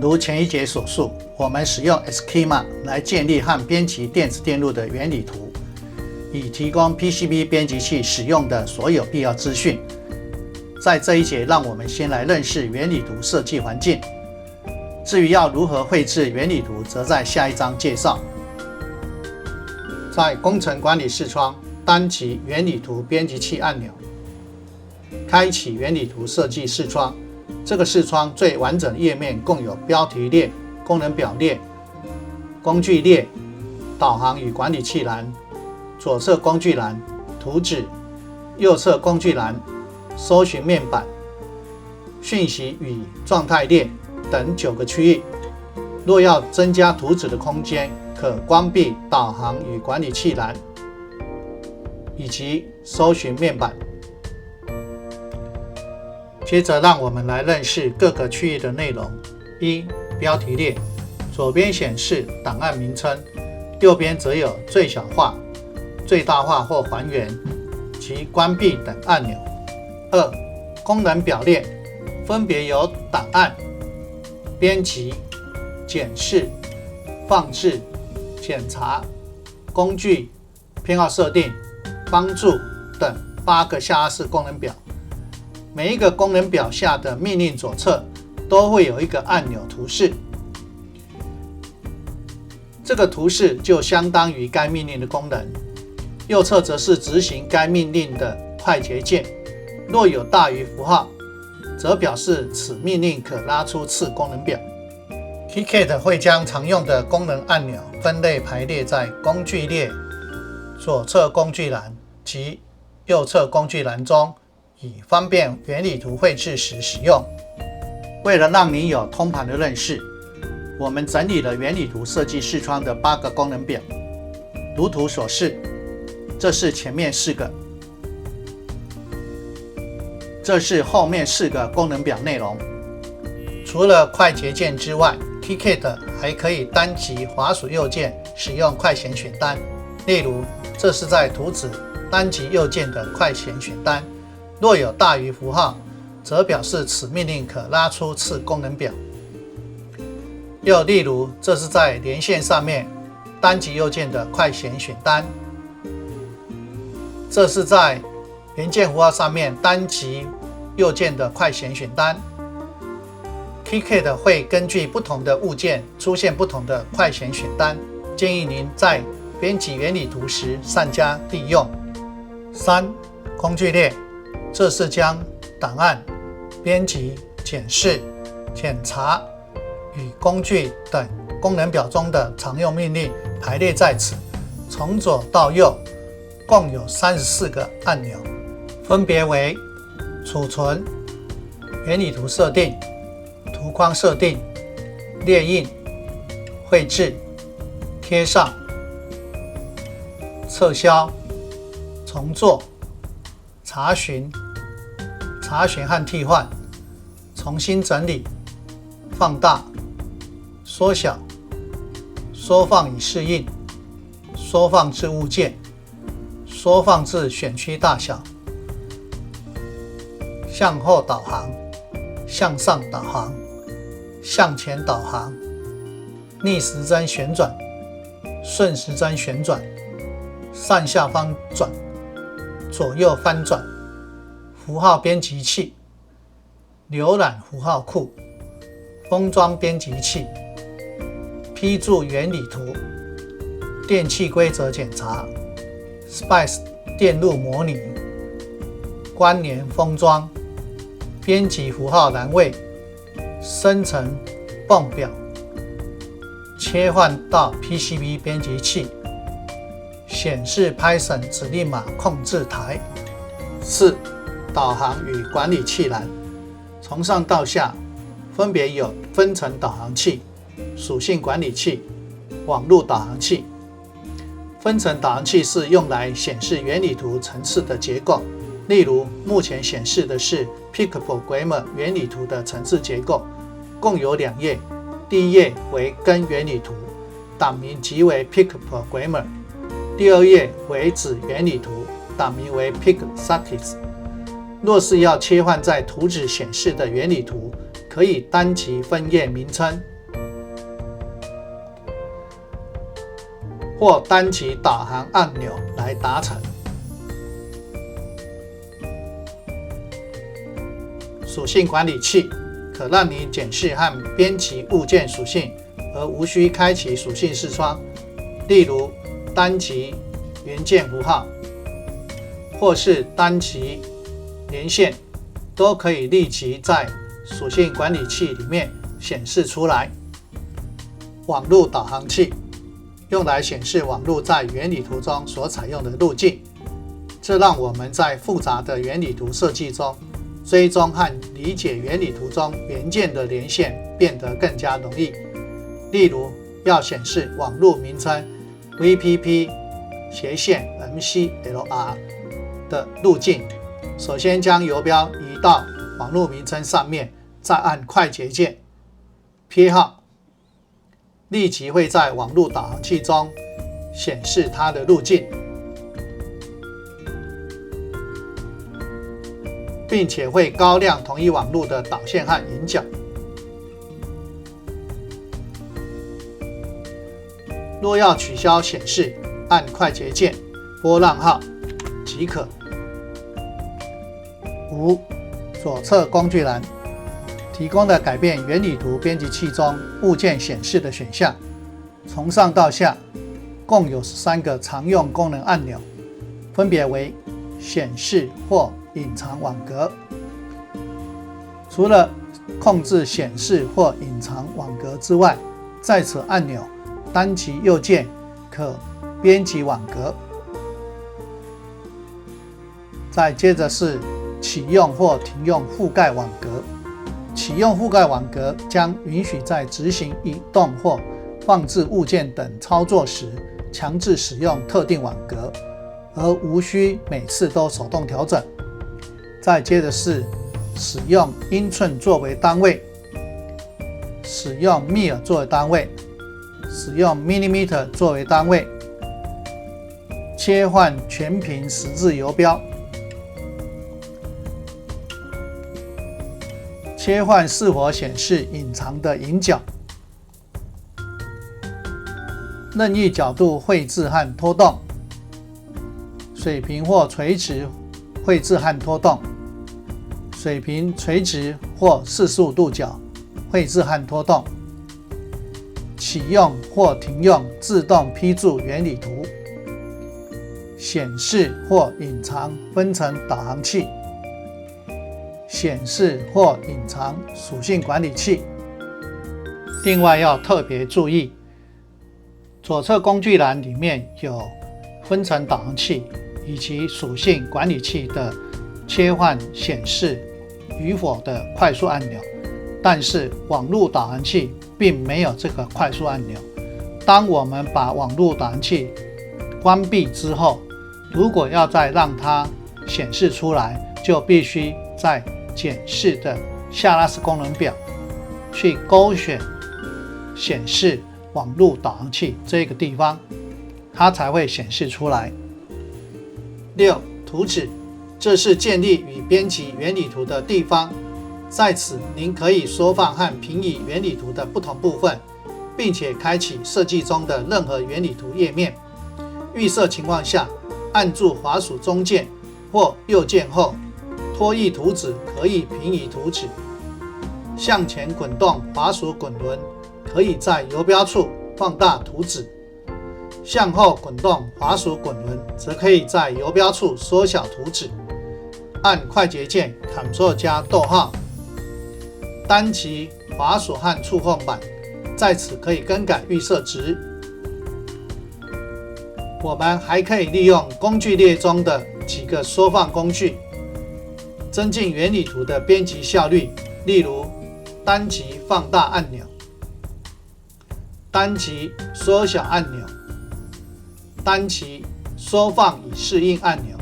如前一节所述，我们使用 Schema 来建立和编辑电子电路的原理图，以提供 PCB 编辑器使用的所有必要资讯。在这一节，让我们先来认识原理图设计环境。至于要如何绘制原理图，则在下一章介绍。在工程管理视窗，单击原理图编辑器按钮，开启原理图设计视窗。这个视窗最完整的页面共有标题列、功能表列、工具列、导航与管理器栏、左侧工具栏、图纸、右侧工具栏、搜寻面板、讯息与状态列等9个区域。若要增加图纸的空间，可关闭导航与管理器栏以及搜寻面板。接着让我们来认识各个区域的内容。一、标题列，左边显示档案名称，右边则有最小化、最大化或还原及关闭等按钮。二、功能表列，分别有档案、编辑、检视、放置、检查、工具、偏好设定、帮助等8个下拉式功能表。每一个功能表下的命令左侧都会有一个按钮图示，这个图示就相当于该命令的功能。右侧则是执行该命令的快捷键，若有大于符号，则表示此命令可拉出次功能表。KiCad 会将常用的功能按钮分类排列在工具列、左侧工具栏及右侧工具栏中，以方便原理图绘制时使用。为了让你有通盘的认识，我们整理了原理图设计视窗的8个功能表，如图所示。这是前面4个，这是后面4个功能表内容。除了快捷键之外， KiCad 还可以单击滑鼠右键使用快衔选单。例如，这是在图纸单击右键的快衔选单，若有大于符号，则表示此命令可拉出次功能表。又例如，这是在连线上面单击右键的快衔选单，这是在连键符号上面单击右键的快衔选单。KiCad 会根据不同的物件出现不同的快衔选单，建议您在编辑原理图时善加利用。3、工具列，这是将档案、编辑、检视、检查与工具等功能表中的常用命令排列在此，从左到右共有34个按钮，分别为储存、原理图设定、图框设定、列印、绘制、贴上、撤销、重做、查询和替换、重新整理、放大、缩小、缩放以适应、缩放至物件、缩放至选区大小、向后导航、向上导航、向前导航、逆时针旋转、顺时针旋转、上下方转、左右翻转、符号编辑器、浏览符号库、封装编辑器、批注原理图、电气规则检查、SPICE 电路模拟、关联封装、编辑符号栏位、生成泵表、切换到 PCB 编辑器、显示 Python 指令码控制台。4、导航与管理器栏，从上到下分别有分层导航器、属性管理器、网络导航器。分层导航器是用来显示原理图层次的结构，例如目前显示的是 PickProgrammer 原理图的层次结构，共有2页，第一页为根原理图，档名即为 PickProgrammer， 第2页为子原理图，档名为 PickSarkis。若是要切换在图纸显示的原理图，可以单击分页名称，或单击导航按钮来达成。属性管理器可让你检视和编辑物件属性，而无需开启属性视窗，例如单击元件符号，或是单击连线，都可以立即在属性管理器里面显示出来。网路导航器用来显示网路在原理图中所采用的路径，这让我们在复杂的原理图设计中追踪和理解原理图中元件的连线变得更加容易。例如，要显示网路名称 VPP-MCLR 的路径，首先将游标移到网路名称上面，再按快捷键偏号，立即会在网路导航器中显示它的路径，并且会高亮同一网路的导线和引脚。若要取消显示，按快捷键波浪号即可。5. 左侧工具栏提供了改变原理图编辑器中物件显示的选项，从上到下共有13个常用功能按钮，分别为显示或隐藏网格。除了控制显示或隐藏网格之外，在此按钮单击右键可编辑网格。再接着是启用或停用覆盖网格。启用覆盖网格将允许在执行移动或放置物件等操作时强制使用特定网格，而无需每次都手动调整。再接着是使用英寸作为单位，使用米尔作为单位，使用 millimeter 作为单位，切换全屏十字游标，切换是否显示隐藏的引脚，任意角度绘制和拖动，水平或垂直绘制和拖动，水平、垂直或45度角绘制和拖动，启用或停用自动批注原理图，显示或隐藏分层导航器，显示或隐藏属性管理器。另外要特别注意，左侧工具栏里面有分层导航器以及属性管理器的切换显示与否的快速按钮，但是网路导航器并没有这个快速按钮。当我们把网路导航器关闭之后，如果要再让它显示出来，就必须在检视的下拉式功能表去勾选显示网路导航器这个地方，它才会显示出来。6. 图纸，这是建立与编辑原理图的地方，在此您可以缩放和平移原理图的不同部分，并且开启设计中的任何原理图页面。预设情况下，按住滑鼠中键或右键后，拖曳图纸可以平移图纸。向前滚动滑鼠滚轮可以在游标处放大图纸，向后滚动滑鼠滚轮则可以在游标处缩小图纸。按快捷键 Ctrl 加逗号，单击滑鼠和触控板，在此可以更改预设值。我们还可以利用工具列中的几个缩放工具，增进原理图的编辑效率，例如单击放大按钮、单击缩小按钮、单击缩放以适应按钮、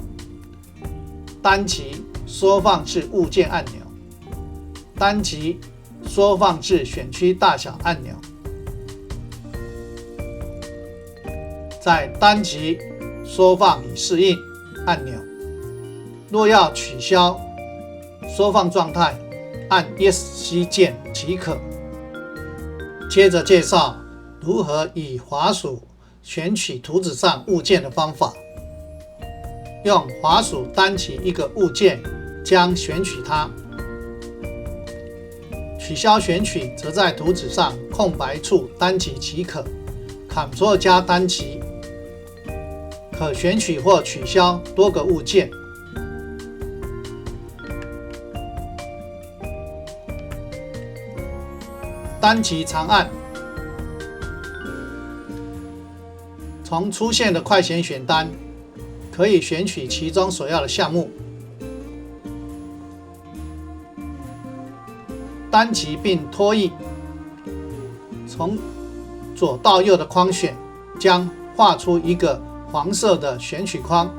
单击缩放至物件按钮、单击缩放至选区大小按钮。在单击缩放以适应按钮，若要取消缩放状态，按 ESC 键即可。接着介绍如何以滑鼠选取图纸上物件的方法。用滑鼠单击一个物件，将选取它。取消选取则在图纸上空白处单击即可。Ctrl 加单击，可选取或取消多个物件。单击长按，从出现的快捷选单可以选取其中所要的项目。单击并拖曳，从左到右的框选将画出一个黄色的选取框，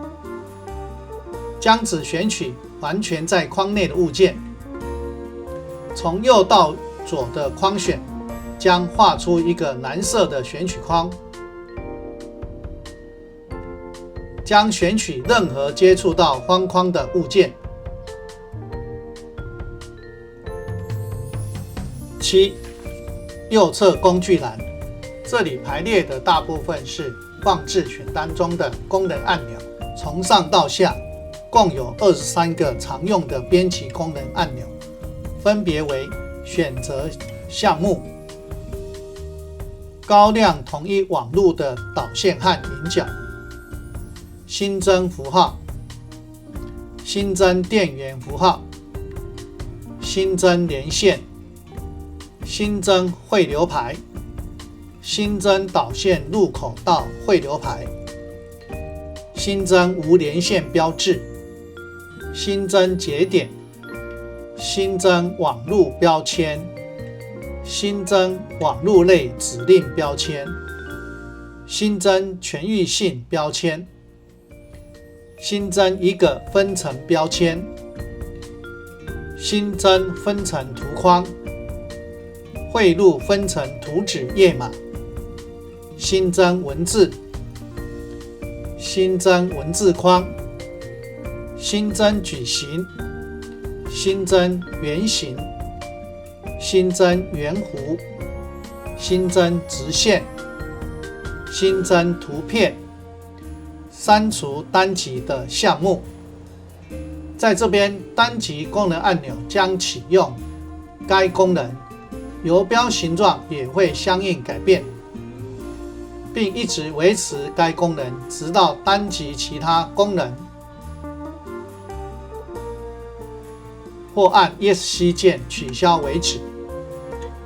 将只选取完全在框内的物件。从右到左的框选将画出一个蓝色的选取框，将选取任何接触到方框的物件。7. 右侧工具栏，这里排列的大部分是放置选单中的功能按钮，从上到下共有23个常用的编辑功能按钮，分别为选择项目、高亮统一网路的导线和引脚、新增符号、新增电源符号、新增连线、新增汇流排、新增导线入口到汇流排、新增无连线标志、新增节点、新增网路标签、新增网路类指令标签、新增全域性标签、新增一个分层标签、新增分层图框、汇入分层图纸页码、新增文字、新增文字框、新增矩形、新增圆形、新增圆弧、新增直线、新增图片、删除单击的项目。在这边单击功能按钮将启用该功能，游标形状也会相应改变，并一直维持该功能直到单击其他功能或按 ESC 键取消为止。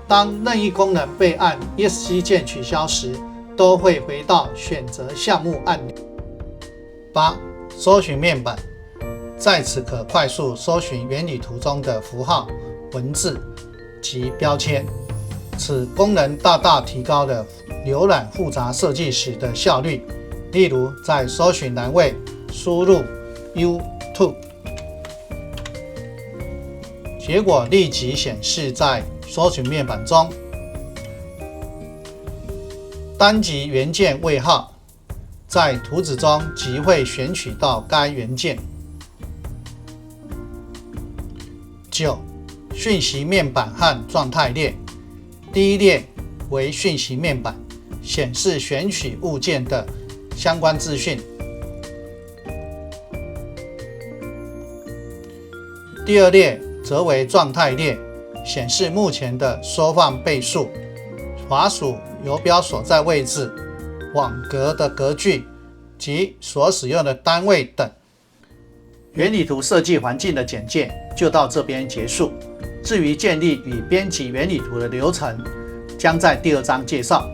当任意功能被按 ESC 键取消时，都会回到选择项目按钮。8. 搜寻面板，在此可快速搜寻原理图中的符号、文字及标签，此功能大大提高了浏览复杂设计时的效率。例如，在搜寻栏位输入 YouTube， 结果立即显示在搜寻面板中。单击元件位号，在图纸中即会选取到该元件。9. 讯息面板和状态列，第一列为讯息面板，显示选取物件的相关资讯。第二列则为状态列，显示目前的缩放倍数、滑鼠游标所在位置、网格的格距及所使用的单位等。原理图设计环境的简介就到这边结束。至于建立与编辑原理图的流程，将在第2章介绍。